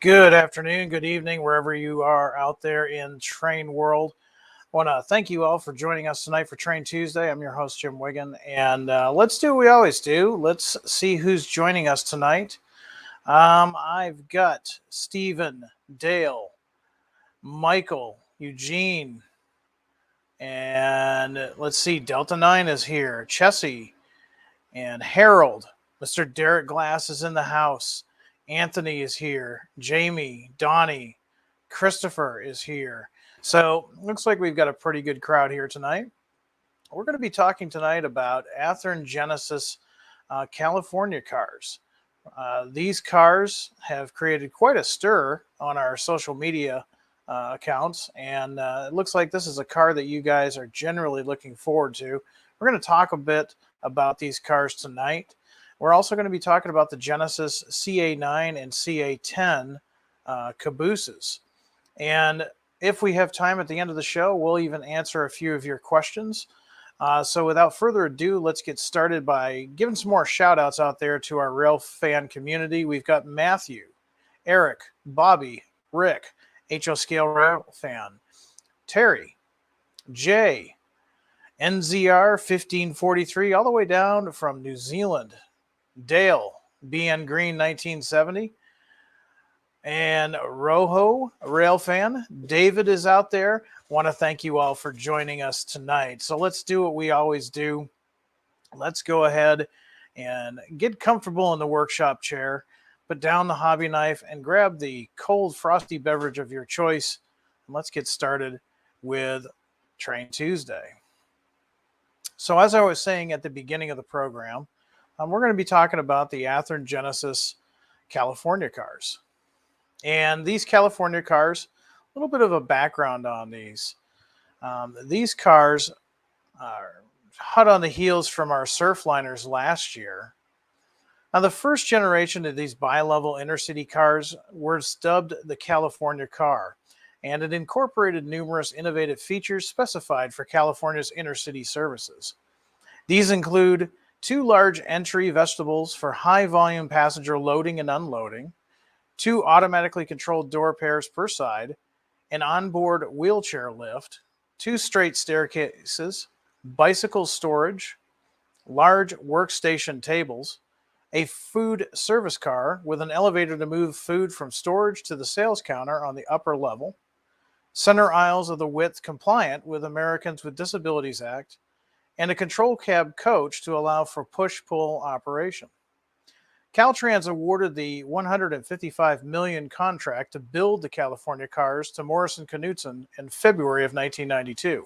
Good afternoon, good evening, wherever you are out there in train world. I want to thank you all for joining us tonight for Train Tuesday. I'm your host, Jim Wiggin, and let's do what we always do. Let's see who's joining us tonight. I've got Stephen, Dale, Michael, Eugene, and let's see, Delta 9 is here, Chessie, and Harold. Mr. Derek Glass is in the house. Anthony is here. Jamie, Donnie, Christopher is here. So looks like we've got a pretty good crowd here tonight. We're going to be talking tonight about Athearn Genesis California cars. These cars have created quite a stir on our social media accounts, and it looks like this is a car that you guys are generally looking forward to. We're going to talk a bit about these cars tonight. We're also going to be talking about the Genesis CA9 and CA10 cabooses. And if we have time at the end of the show, we'll even answer a few of your questions. So without further ado, let's get started by giving some more shout outs out there to our rail fan community. We've got Matthew, Eric, Bobby, Rick, HO Scale Rail Fan, Terry, Jay, NZR 1543, all the way down from New Zealand, Dale, BN Green 1970, and Rojo Rail Fan. David is out there. Want to thank you all for joining us tonight. So let's do what we always do. Let's go ahead and get comfortable in the workshop chair, put down the hobby knife, and grab the cold, frosty beverage of your choice. And let's get started with Train Tuesday. So as I was saying at the beginning of the program, we're going to be talking about the Athearn Genesis California cars. And these California cars, a little bit of a background on these. These cars are hot on the heels from our Surfliners last year. Now, the first generation of these bi-level intercity cars were dubbed the California car, and it incorporated numerous innovative features specified for California's intercity services. These include 2 large entry vestibules for high-volume passenger loading and unloading, 2 automatically controlled door pairs per side, an onboard wheelchair lift, 2 straight staircases, bicycle storage, large workstation tables, a food service car with an elevator to move food from storage to the sales counter on the upper level, center aisles of the width compliant with Americans with Disabilities Act, and a control cab coach to allow for push-pull operation. Caltrans awarded the $155 million contract to build the California cars to Morrison Knudsen in February of 1992.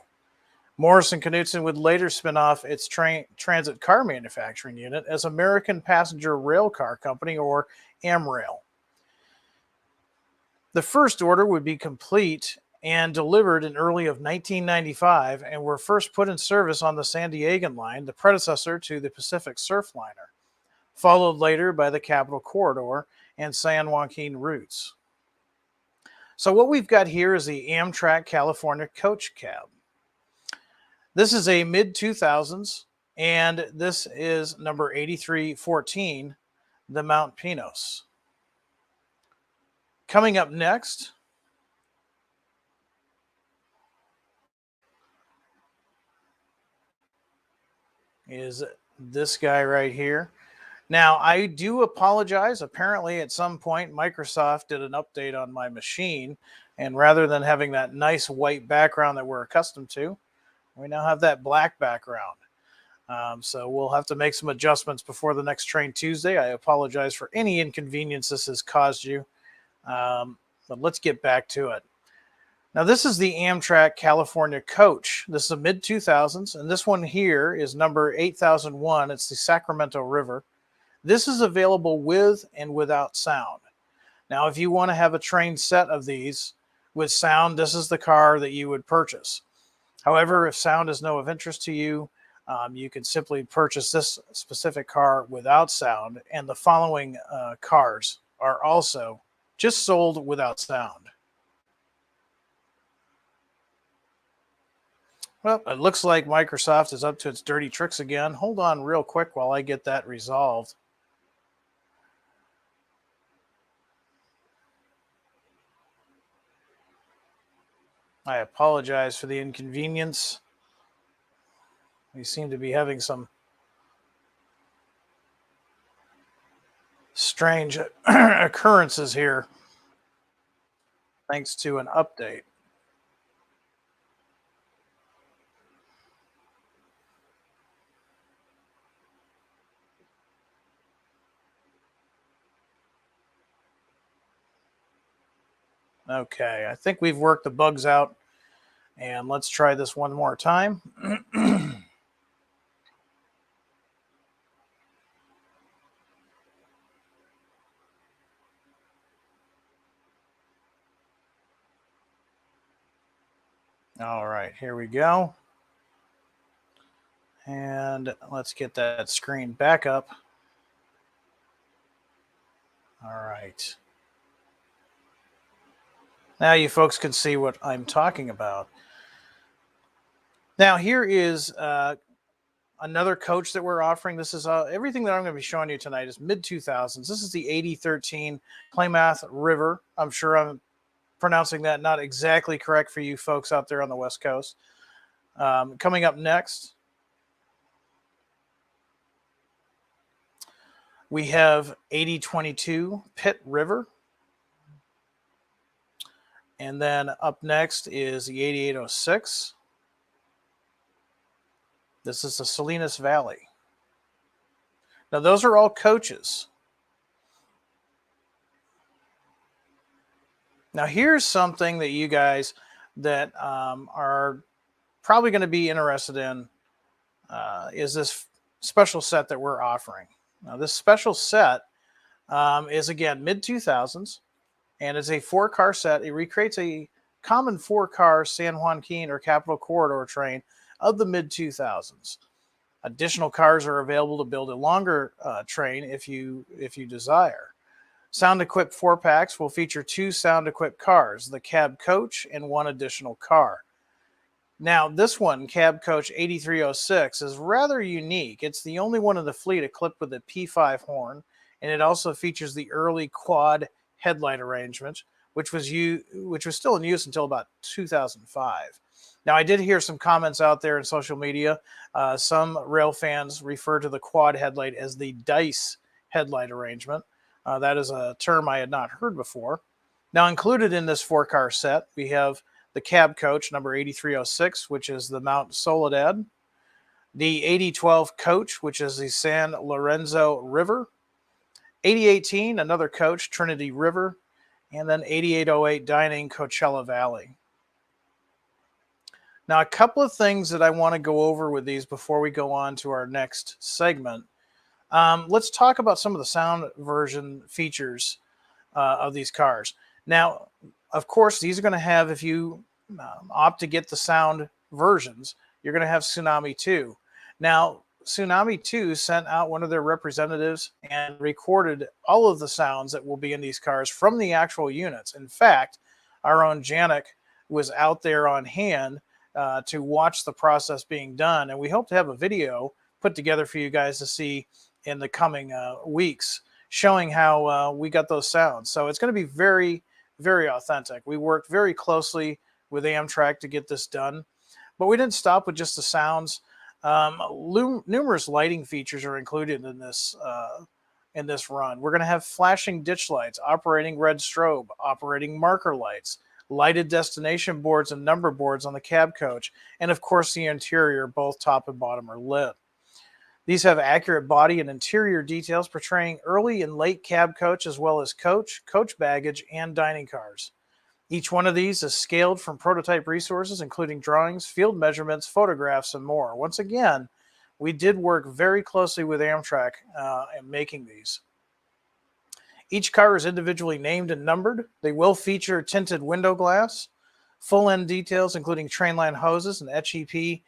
Morrison Knudsen would later spin off its transit car manufacturing unit as American Passenger Rail Car Company, or AmRail. The first order would be complete and delivered in early of 1995 and were first put in service on the San Diegan line, the predecessor to the Pacific Surfliner, followed later by the Capital Corridor and San Joaquin routes. So what we've got here is the Amtrak California Coach Cab. This is a mid-2000s, and this is number 8314, the Mount Pinos. Coming up next is this guy right here. Now, I do apologize. Apparently, at some point, Microsoft did an update on my machine, and rather than having that nice white background that we're accustomed to, we now have that black background. So we'll have to make some adjustments before the next Train Tuesday. I apologize for any inconvenience this has caused you, but let's get back to it. Now, this is the Amtrak California Coach. This is a mid-2000s, and this one here is number 8001. It's the Sacramento River. This is available with and without sound. Now, if you want to have a train set of these with sound, this is the car that you would purchase. However, if sound is no of interest to you, you can simply purchase this specific car without sound, and the following cars are also just sold without sound. Well, it looks like Microsoft is up to its dirty tricks again. Hold on real quick while I get that resolved. I apologize for the inconvenience. We seem to be having some strange occurrences here thanks to an update. Okay, I think we've worked the bugs out, and let's try this one more time. All right, here we go. And let's get that screen back up. All right. Now you folks can see what I'm talking about. Now here is another coach that we're offering. This is everything that I'm going to be showing you tonight is mid-2000s. This is the 8013 Klamath River. I'm sure I'm pronouncing that not exactly correct for you folks out there on the West Coast. Coming up next, we have 8022 Pitt River. And then up next is the 8806. This is the Salinas Valley. Now, those are all coaches. Now, here's something that you guys that are probably going to be interested in is this special set that we're offering. Now, this special set is, again, mid-2000s, and it's a 4-car set. It recreates a common 4-car San Joaquin or Capital Corridor train of the mid-2000s. Additional cars are available to build a longer train if you desire. Sound-equipped 4-packs will feature 2 sound-equipped cars, the Cab Coach and 1 additional car. Now, this one, Cab Coach 8306, is rather unique. It's the only one in the fleet equipped with a P5 horn, and it also features the early quad headlight arrangement, which was still in use until about 2005. Now, I did hear some comments out there in social media. Some rail fans refer to the quad headlight as the dice headlight arrangement. That is a term I had not heard before. Now, included in this 4-car set, we have the Cab Coach number 8306, which is the Mount Soledad, the 8012 Coach, which is the San Lorenzo River, 8018, another coach, Trinity River, and then 8808 Dining, Coachella Valley. Now, a couple of things that I want to go over with these before we go on to our next segment. Let's talk about some of the sound version features of these cars. Now, of course, these are going to have, if you opt to get the sound versions, you're going to have Tsunami 2. Now, Tsunami 2 sent out one of their representatives and recorded all of the sounds that will be in these cars from the actual units. In fact, our own Janik was out there on hand to watch the process being done. And we hope to have a video put together for you guys to see in the coming weeks showing how we got those sounds. So it's going to be very, very authentic. We worked very closely with Amtrak to get this done, but we didn't stop with just the sounds. Numerous lighting features are included in this run. We're going to have flashing ditch lights, operating red strobe, operating marker lights, lighted destination boards and number boards on the Cab Coach, and of course the interior, both top and bottom, are lit. These have accurate body and interior details portraying early and late Cab Coach, as well as coach baggage, and dining cars. Each one of these is scaled from prototype resources, including drawings, field measurements, photographs, and more. Once again, we did work very closely with Amtrak in making these. Each car is individually named and numbered. They will feature tinted window glass, full end details, including train line hoses and HEP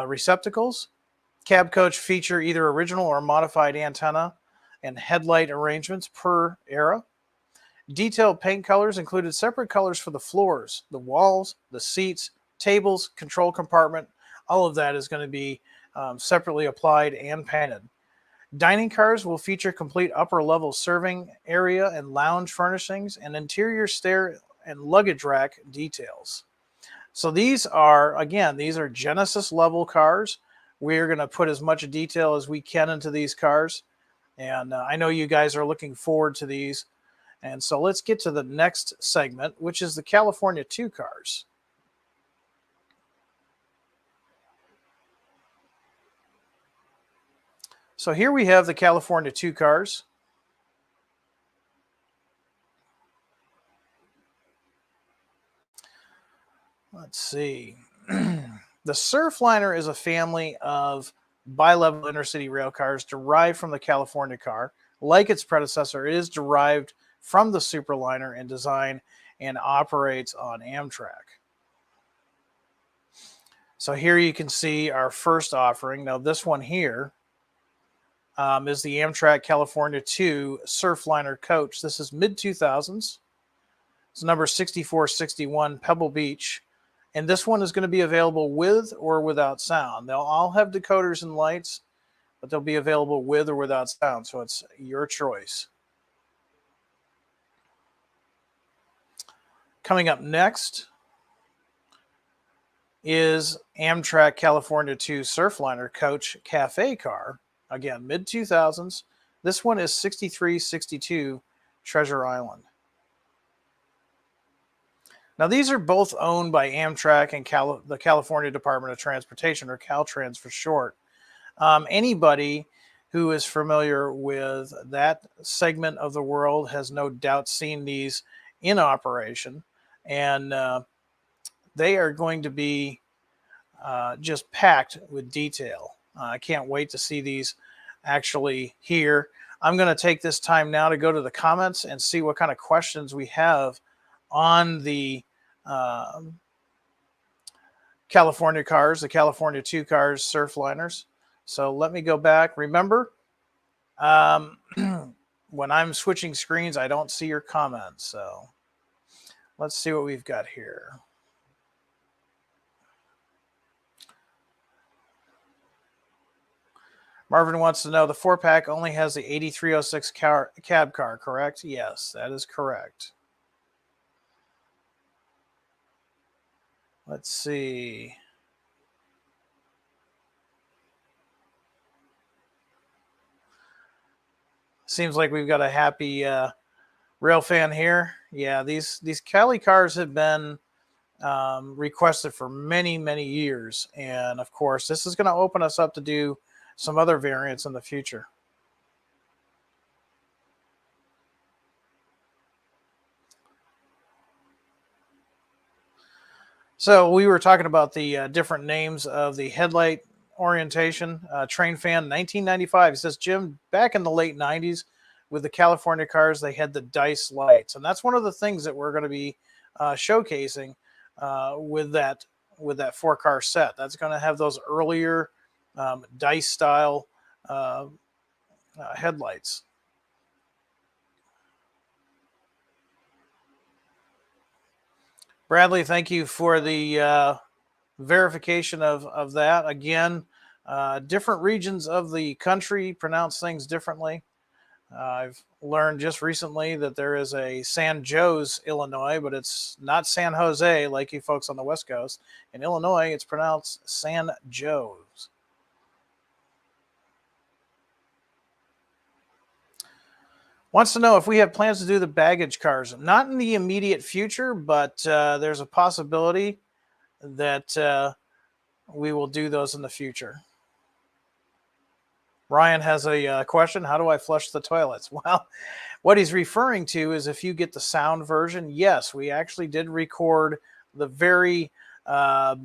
receptacles. Cab Coach feature either original or modified antenna and headlight arrangements per era. Detailed paint colors included separate colors for the floors, the walls, the seats, tables, control compartment. All of that is going to be separately applied and painted. Dining cars will feature complete upper level serving area and lounge furnishings and interior stair and luggage rack details. So these are, again, these are Genesis level cars. We're going to put as much detail as we can into these cars. And I know you guys are looking forward to these. And so let's get to the next segment, which is the California 2 cars. So here we have the California 2 cars. Let's see. The Surfliner is a family of bi-level intercity rail cars derived from the California car. Like its predecessor, it is derived from the Superliner in design and operates on Amtrak. So here you can see our first offering. Now this one here is the Amtrak California 2 Surfliner coach. This is mid-2000s. It's number 6461 Pebble Beach. And this one is going to be available with or without sound. They'll all have decoders and lights, but they'll be available with or without sound. So it's your choice. Coming up next is Amtrak California 2 Surfliner Coach Cafe car. Again, mid-2000s. This one is 6362 Treasure Island. Now, these are both owned by Amtrak and the California Department of Transportation, or Caltrans for short. Anybody who is familiar with that segment of the world has no doubt seen these in operation. And they are going to be just packed with detail. I can't wait to see these actually here. I'm going to take this time now to go to the comments and see what kind of questions we have on the California cars, the California 2 cars, Surfliners. So let me go back. Remember, when I'm switching screens, I don't see your comments. So let's see what we've got here. Marvin wants to know, the 4-pack only has the 8306 cab car, correct? Yes, that is correct. Let's see. Seems like we've got a happy rail fan here. Yeah, these Cali cars have been requested for many, many years. And of course, this is going to open us up to do some other variants in the future. So we were talking about the different names of the headlight orientation. Train Fan 1995 says, Jim, back in the late 90s with the California cars, they had the dice lights. And that's one of the things that we're going to be showcasing with that 4-car set. That's going to have those earlier dice style headlights. Bradley, thank you for the verification of that. Again, different regions of the country pronounce things differently. I've learned just recently that there is a San Jose, Illinois, but it's not San Jose like you folks on the West Coast. In Illinois, it's pronounced San Jose. Wants to know if we have plans to do the baggage cars. Not in the immediate future, but there's a possibility that we will do those in the future. Ryan has a question. How do I flush the toilets? Well, what he's referring to is if you get the sound version, yes, we actually did record the very, I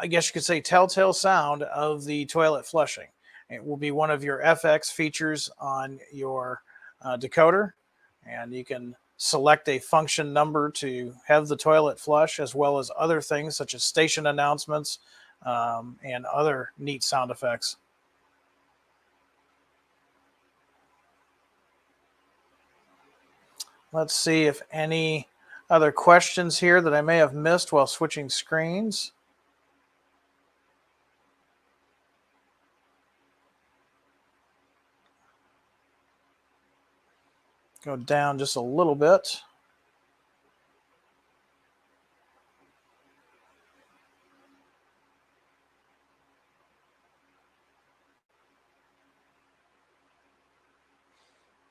guess you could say, telltale sound of the toilet flushing. It will be one of your FX features on your decoder, and you can select a function number to have the toilet flush, as well as other things such as station announcements and other neat sound effects. Let's see if any other questions here that I may have missed while switching screens. Go down just a little bit.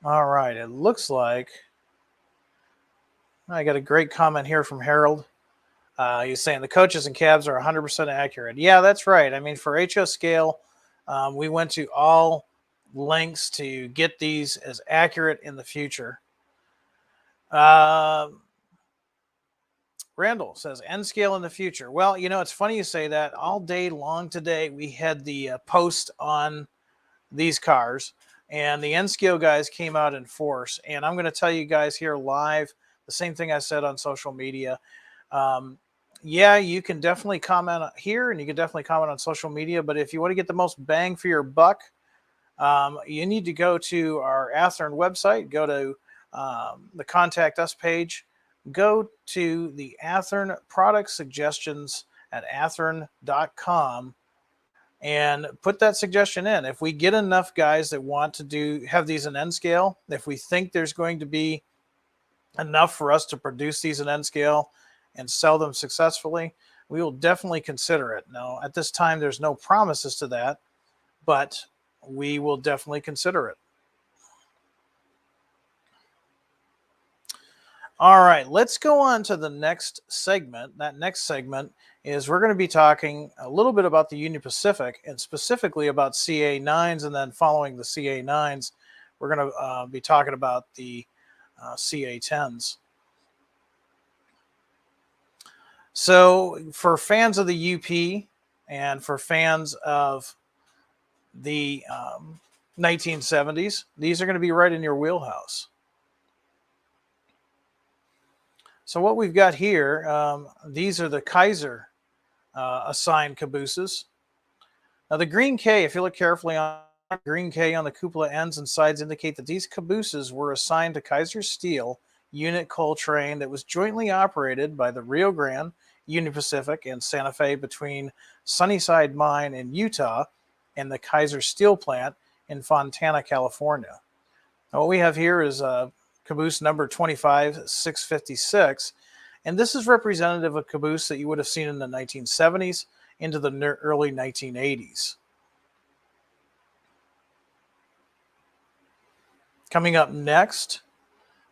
All right, it looks like I got a great comment here from Harold. He's saying the coaches and cabs are 100% accurate. Yeah, that's right. I mean, for HO scale, we went to all lengths to get these as accurate in the future. Randall says N scale in the future. Well, you know, it's funny you say that. All day long today, we had the post on these cars, and the N scale guys came out in force. And I'm going to tell you guys here live the same thing I said on social media. Yeah, you can definitely comment here, and you can definitely comment on social media. But if you want to get the most bang for your buck, you need to go to our Athearn website, go to the Contact Us page, go to the Athearn product suggestions at athearn.com and put that suggestion in. If we get enough guys that want to have these in N scale, if we think there's going to be enough for us to produce these in N scale and sell them successfully, we will definitely consider it. Now, at this time, there's no promises to that, but we will definitely consider it. All right, let's go on to the next segment. That next segment is we're going to be talking a little bit about the Union Pacific and specifically about CA9s, and then following the CA9s, we're going to be talking about the CA10s. So for fans of the UP and for fans of the 1970s, these are going to be right in your wheelhouse. So what we've got here, these are the Kaiser assigned cabooses. Now the green K, if you look carefully on green K on the cupola ends and sides, indicate that these cabooses were assigned to Kaiser Steel unit coal train that was jointly operated by the Rio Grande, Union Pacific, and Santa Fe between Sunnyside Mine in Utah and the Kaiser Steel plant in Fontana, California. Now what we have here is caboose number 25656, and this is representative of caboose that you would have seen in the 1970s into the early 1980s. Coming up next,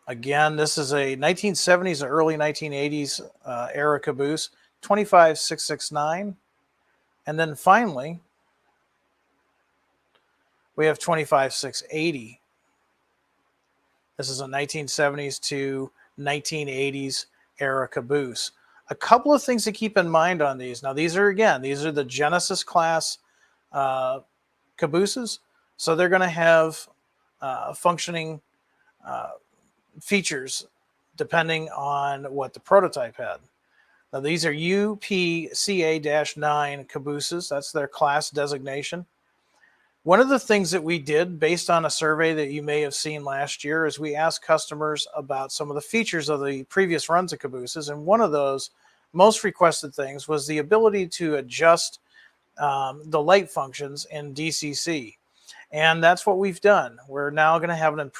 again, this is a 1970s or early 1980s era caboose, 25669, and then finally we have 25680. This is a 1970s to 1980s era caboose. A couple of things to keep in mind on these. Now, these are the Genesis class cabooses. So they're going to have functioning features depending on what the prototype had. Now, these are UPCA-9 cabooses. That's their class designation. One of the things that we did based on a survey that you may have seen last year is we asked customers about some of the features of the previous runs of cabooses. And one of those most requested things was the ability to adjust the light functions in DCC. And that's what we've done. We're now going to have an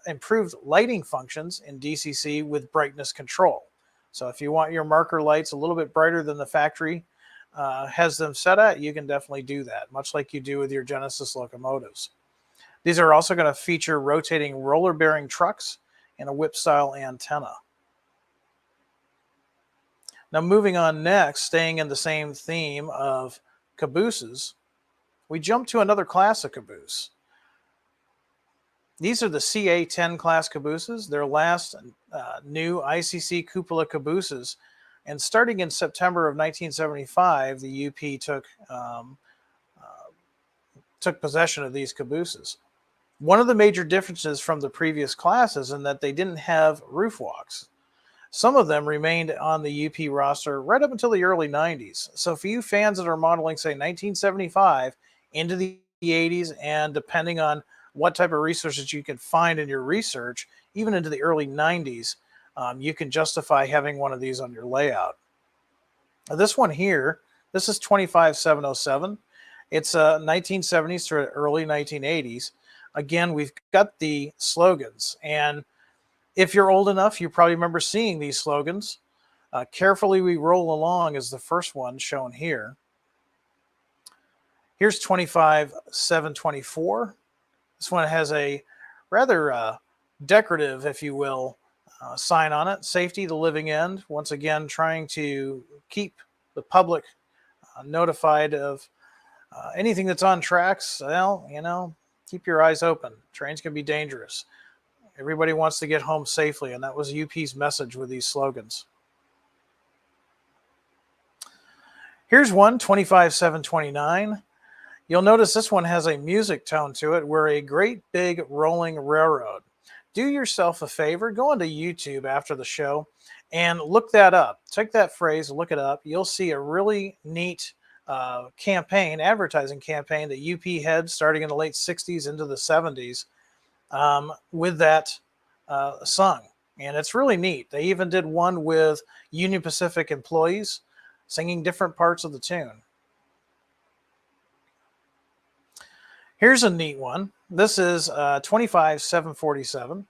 improved lighting functions in DCC with brightness control. So if you want your marker lights a little bit brighter than the factory has them set at, you can definitely do that, much like you do with your Genesis locomotives. These are also going to feature rotating roller bearing trucks and a whip style antenna. Now moving on next, staying in the same theme of cabooses, we jump to another class of caboose. These are the CA10 class cabooses. They're last new ICC cupola cabooses. And starting in September of 1975, the UP took possession of these cabooses. One of the major differences from the previous classes is that they didn't have roof walks. Some of them remained on the UP roster right up until the early 90s. So for you fans that are modeling, say, 1975 into the 80s, and depending on what type of resources you can find in your research, even into the early 90s, you can justify having one of these on your layout. Now, this one here, this is 25707. It's 1970s to early 1980s. Again, we've got the slogans. And if you're old enough, you probably remember seeing these slogans. Carefully We Roll Along is the first one shown here. Here's 25724. This one has a rather decorative, if you will, sign on it. Safety, the living end. Once again, trying to keep the public notified of anything that's on tracks. Well, keep your eyes open. Trains can be dangerous. Everybody wants to get home safely, and that was UP's message with these slogans. Here's one, 25729. You'll notice this one has a music tone to it. We're a great big rolling railroad. Do yourself a favor, go onto YouTube after the show and look that up. Take that phrase, look it up. You'll see a really neat advertising campaign that UP had starting in the late 60s into the 70s with that song. And it's really neat. They even did one with Union Pacific employees singing different parts of the tune. Here's a neat one. This is 25747.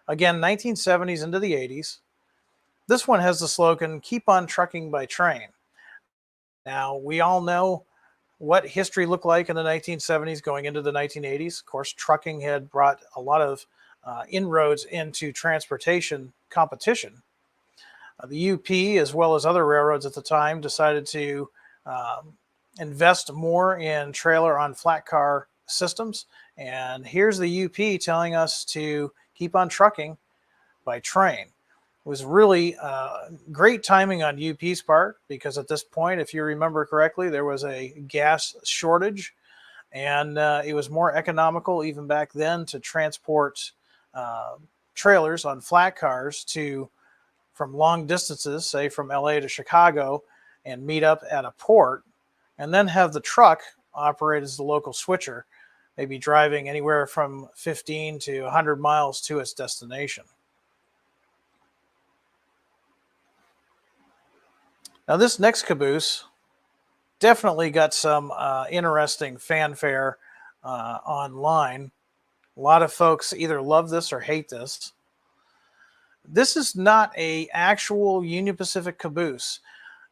Again, 1970s into the 80s. This one has the slogan, "Keep on trucking by train." Now, we all know what history looked like in the 1970s going into the 1980s. Of course, trucking had brought a lot of inroads into transportation competition. The UP, as well as other railroads at the time, decided to invest more in trailer on flat car systems. And here's the UP telling us to keep on trucking by train. It was really great timing on UP's part, because at this point, if you remember correctly, there was a gas shortage, and it was more economical even back then to transport trailers on flat cars from long distances, say from LA to Chicago, and meet up at a port, and then have the truck operate as the local switcher, maybe driving anywhere from 15 to 100 miles to its destination. Now, this next caboose definitely got some interesting fanfare online. A lot of folks either love this or hate this. This is not an actual Union Pacific caboose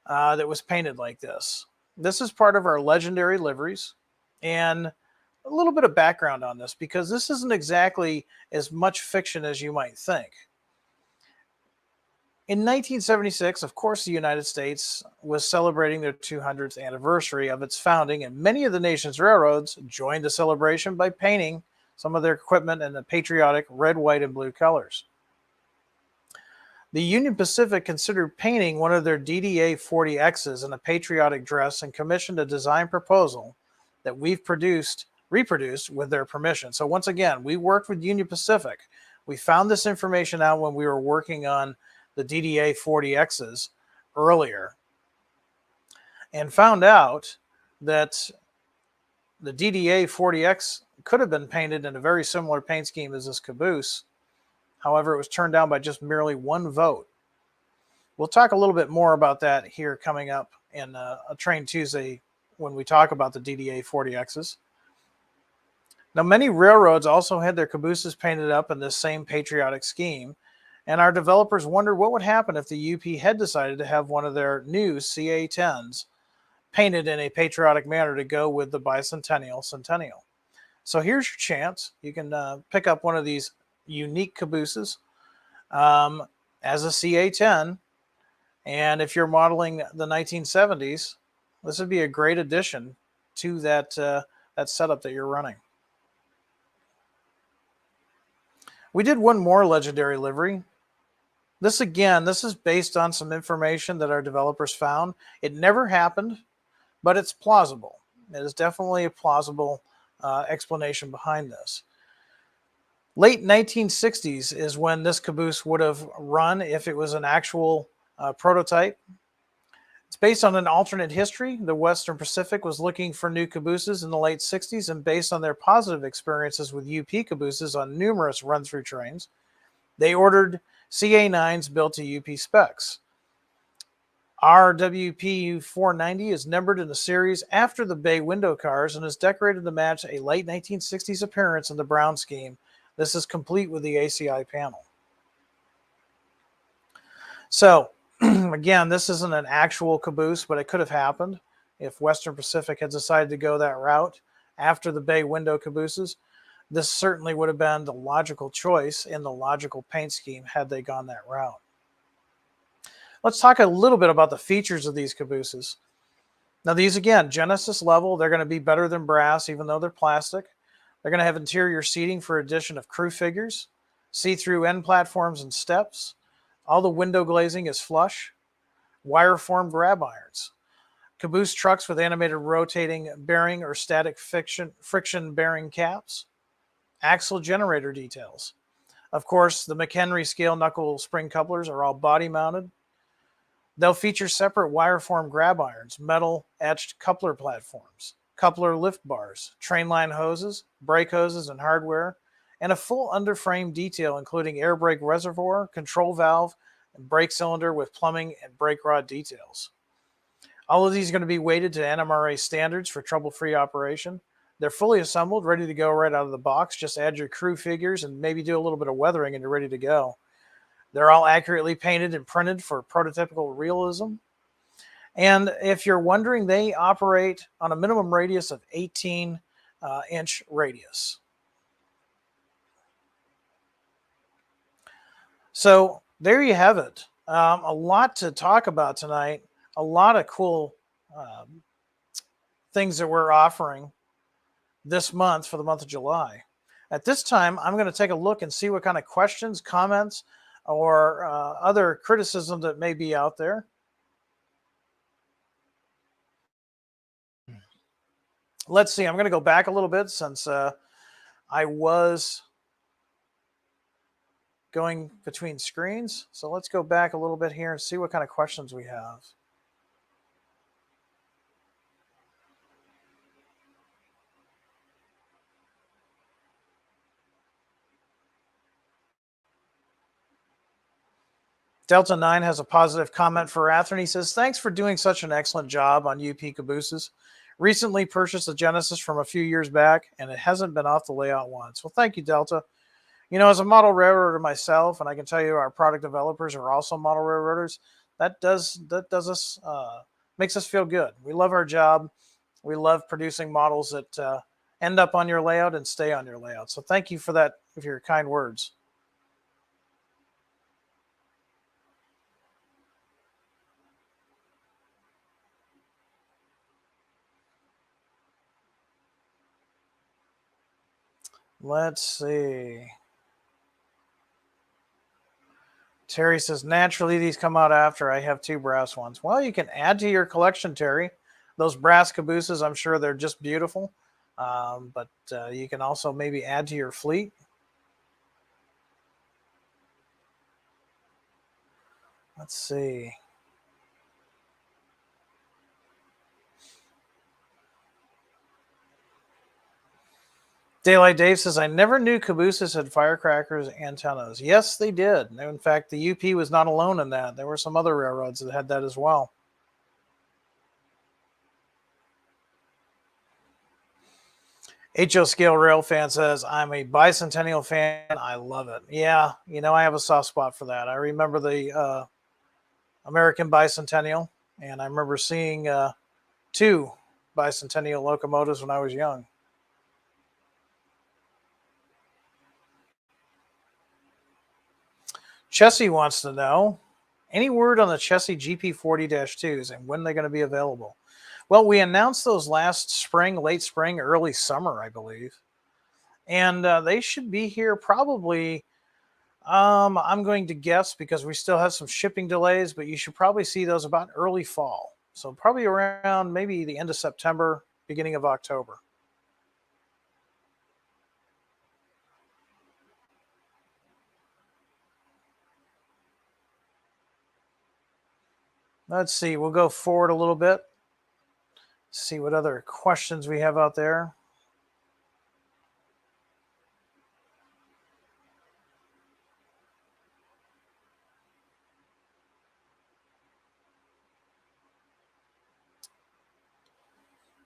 that was painted like this. This is part of our legendary liveries, and a little bit of background on this, because this isn't exactly as much fiction as you might think. In 1976, of course, the United States was celebrating their 200th anniversary of its founding, and many of the nation's railroads joined the celebration by painting some of their equipment in the patriotic red, white, and blue colors. The Union Pacific considered painting one of their DDA 40Xs in a patriotic dress and commissioned a design proposal that we've reproduced with their permission. So once again, we worked with Union Pacific. We found this information out when we were working on the DDA 40Xs earlier, and found out that the DDA 40X could have been painted in a very similar paint scheme as this caboose. However, it was turned down by just merely one vote. We'll talk a little bit more about that here coming up in a Train Tuesday when we talk about the DDA 40Xs. Now, many railroads also had their cabooses painted up in this same patriotic scheme, and our developers wondered what would happen if the UP had decided to have one of their new CA10s painted in a patriotic manner to go with the bicentennial centennial. So here's your chance. You can pick up one of these unique cabooses as a CA10, and if you're modeling the 1970s, this would be a great addition to that setup that you're running. We did one more legendary livery. This is based on some information that our developers found. It never happened, but it's plausible. It is definitely a plausible explanation behind this. Late 1960s is when this caboose would have run if it was an actual prototype. It's based on an alternate history. The Western Pacific was looking for new cabooses in the late 60s, and based on their positive experiences with UP cabooses on numerous run-through trains, they ordered CA9s built to UP specs. Our WP 490 is numbered in the series after the bay window cars and is decorated to match a late 1960s appearance in the brown scheme. This is complete with the ACI panel. So, again, this isn't an actual caboose, but it could have happened if Western Pacific had decided to go that route after the bay window cabooses. This certainly would have been the logical choice in the logical paint scheme had they gone that route. Let's talk a little bit about the features of these cabooses. Now these, again, Genesis level, they're going to be better than brass, even though they're plastic. They're going to have interior seating for addition of crew figures, see-through end platforms and steps. All the window glazing is flush. Wire form grab irons. Caboose trucks with animated rotating bearing or static friction bearing caps. Axle generator details. Of course, the McHenry scale knuckle spring couplers are all body mounted. They'll feature separate wire form grab irons, metal etched coupler platforms, coupler lift bars, train line hoses, brake hoses and hardware, and a full underframe detail including air brake reservoir, control valve, and brake cylinder with plumbing and brake rod details. All of these are going to be weighted to NMRA standards for trouble-free operation. They're fully assembled, ready to go right out of the box. Just add your crew figures and maybe do a little bit of weathering and you're ready to go. They're all accurately painted and printed for prototypical realism. And if you're wondering, they operate on a minimum radius of 18-inch radius. So there you have it. A lot to talk about tonight. A lot of cool things that we're offering this month for the month of July. At this time, I'm going to take a look and see what kind of questions, comments, or other criticism that may be out there. Let's see. I'm going to go back a little bit since I was going between screens. So let's go back a little bit here and see what kind of questions we have. Delta 9 has a positive comment for Athearn. He says, thanks for doing such an excellent job on UP cabooses. Recently purchased a Genesis from a few years back, and it hasn't been off the layout once. Well, thank you, Delta. You know, as a model railroader myself, and I can tell you our product developers are also model railroaders, that does us, makes us feel good. We love our job. We love producing models that end up on your layout and stay on your layout. So thank you for that, for your kind words. Let's see. Terry says, naturally, these come out after I have 2 brass ones. Well, you can add to your collection, Terry. Those brass cabooses, I'm sure they're just beautiful. But you can also maybe add to your fleet. Let's see. Daylight Dave says, I never knew cabooses had firecrackers antennas. Yes, they did. In fact, the UP was not alone in that. There were some other railroads that had that as well. HO Scale Rail fan says, I'm a bicentennial fan. I love it. Yeah, you know, I have a soft spot for that. I remember the American bicentennial, and I remember seeing 2 bicentennial locomotives when I was young. Chessie wants to know, any word on the Chessie GP40-2s and when they're going to be available? Well, we announced those last spring, late spring, early summer, I believe. And they should be here probably, I'm going to guess because we still have some shipping delays, but you should probably see those about early fall. So probably around maybe the end of September, beginning of October. Let's see, we'll go forward a little bit. See what other questions we have out there.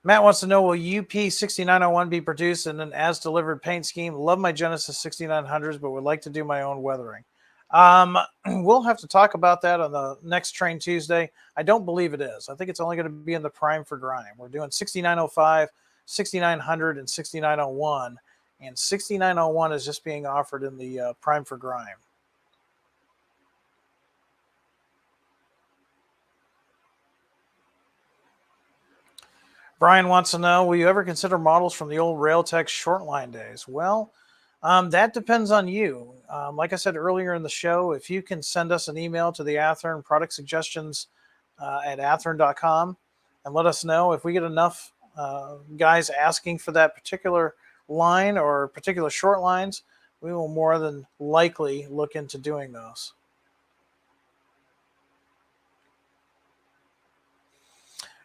Matt wants to know, will UP 6901 be produced in an as-delivered paint scheme? Love my Genesis 6900s, but would like to do my own weathering. We'll have to talk about that on the next Train Tuesday. I don't believe it is. I think it's only going to be in the prime for grime. We're doing 6905, 6900, and 6901. and 6901 is just being offered in the Prime for Grime. Brian wants to know, will you ever consider models from the old Railtech Shortline days? Well, that depends on you. Like I said earlier in the show, if you can send us an email to the Athearn product suggestions at athearn.com and let us know if we get enough guys asking for that particular line or particular short lines, we will more than likely look into doing those.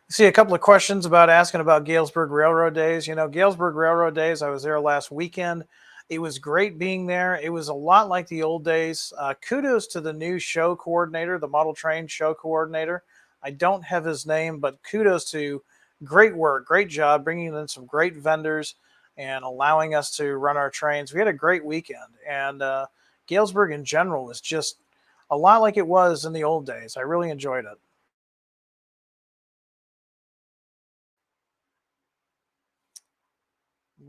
See a couple of questions asking about Galesburg Railroad Days. You know, Galesburg Railroad Days, I was there last weekend. It was great being there. It was a lot like the old days. Kudos to the new show coordinator, the model train show coordinator. I don't have his name, but kudos to great work, great job, bringing in some great vendors and allowing us to run our trains. We had a great weekend, and Galesburg in general was just a lot like it was in the old days. I really enjoyed it.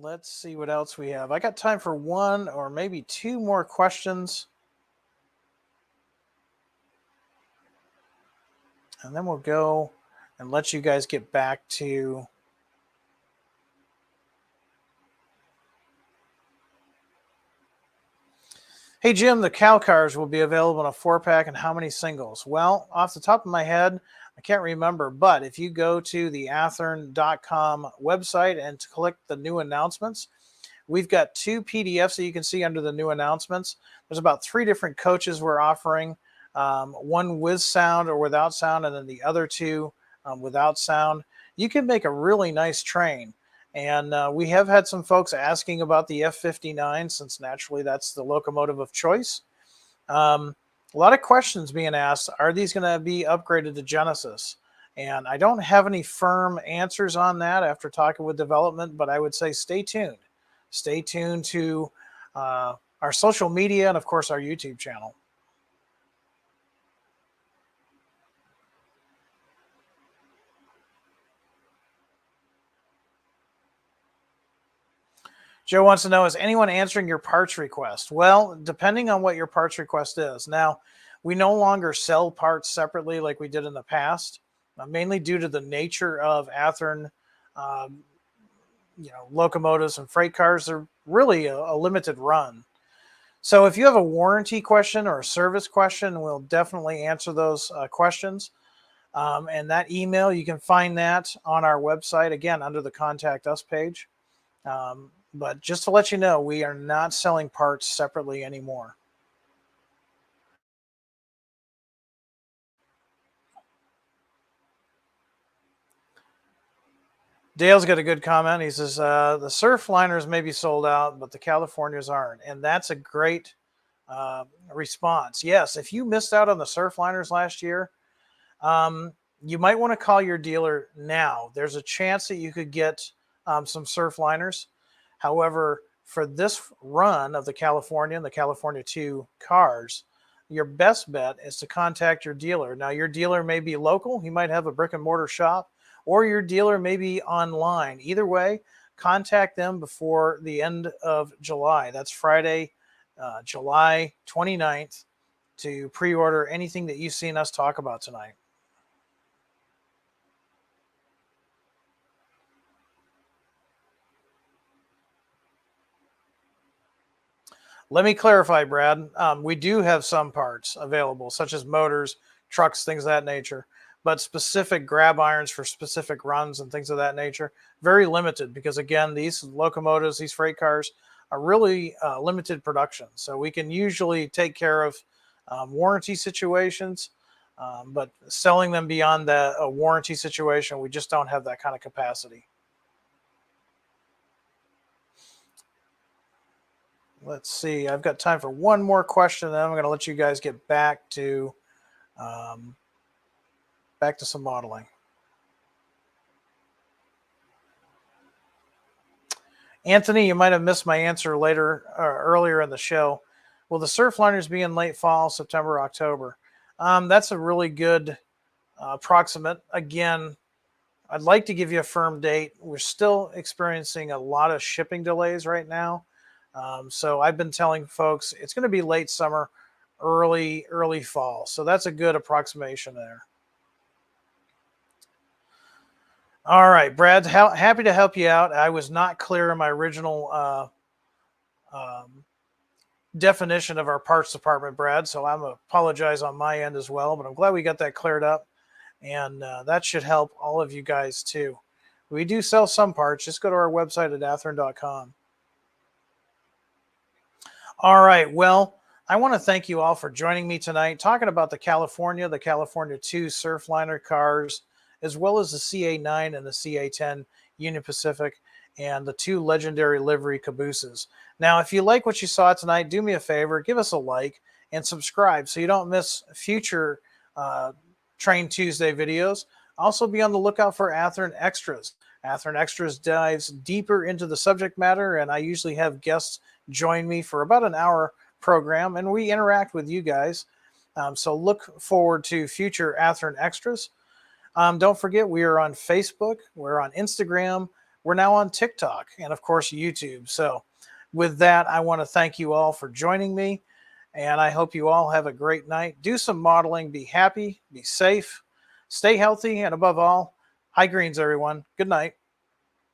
Let's see what else we have. I got time for one or maybe two more questions. And then we'll go and let you guys get back to Hey Jim, the cow cars will be available in a 4-pack and how many singles? Well, off the top of my head, I can't remember, but if you go to the athearn.com website and click the new announcements, we've got 2 PDFs that you can see under the new announcements. There's about 3 different coaches we're offering, one with sound or without sound, and then the other 2 without sound. You can make a really nice train. And we have had some folks asking about the F-59, since naturally that's the locomotive of choice. A lot of questions being asked, are these going to be upgraded to Genesis? And I don't have any firm answers on that after talking with development, but I would say stay tuned. Stay tuned to our social media and, of course, our YouTube channel. Joe wants to know, is anyone answering your parts request? Well, depending on what your parts request is. Now, we no longer sell parts separately like we did in the past, mainly due to the nature of Athearn, locomotives and freight cars. They're really a limited run. So if you have a warranty question or a service question, we'll definitely answer those questions. And that email, you can find that on our website, again, under the Contact Us page. But just to let you know, we are not selling parts separately anymore. Dale's got a good comment. He says, the Surfliners may be sold out, but the Californias aren't. And that's a great response. Yes, if you missed out on the Surfliners last year, you might want to call your dealer now. There's a chance that you could get some Surfliners. However, for this run of the California and the California 2 cars, your best bet is to contact your dealer. Now, your dealer may be local. He might have a brick and mortar shop, or your dealer may be online. Either way, contact them before the end of July. That's Friday, July 29th, to pre-order anything that you've seen us talk about tonight. Let me clarify, Brad. We do have some parts available, such as motors, trucks, things of that nature, but specific grab irons for specific runs and things of that nature, very limited, because again, these locomotives, these freight cars are really limited production. So we can usually take care of warranty situations, but selling them beyond a warranty situation, we just don't have that kind of capacity. Let's see. I've got time for one more question, then I'm going to let you guys get back to some modeling. Anthony, you might have missed my answer earlier in the show. Will the Surfliners be in late fall, September, October? That's a really good approximate. Again, I'd like to give you a firm date. We're still experiencing a lot of shipping delays right now. So I've been telling folks it's going to be late summer, early fall. So that's a good approximation there. All right, Brad, happy to help you out. I was not clear in my original definition of our parts department, Brad, so I'm apologize on my end as well, but I'm glad we got that cleared up, and that should help all of you guys too. We do sell some parts. Just go to our website at athearn.com. All right, well, I want to thank you all for joining me tonight, talking about the California 2 Surfliner cars, as well as the CA9 and the CA10 Union Pacific, and the 2 legendary livery cabooses. Now, if you like what you saw tonight, do me a favor, give us a like and subscribe so you don't miss future Train Tuesday videos. Also, be on the lookout for Athearn Extras. Athearn Extras dives deeper into the subject matter, and I usually have guests join me for about an hour program, and we interact with you guys. So look forward to future Athearn Extras. Don't forget, we are on Facebook, we're on Instagram, we're now on TikTok, and of course, YouTube. So with that, I want to thank you all for joining me, and I hope you all have a great night. Do some modeling, be happy, be safe, stay healthy, and above all, high greens, everyone. Good night.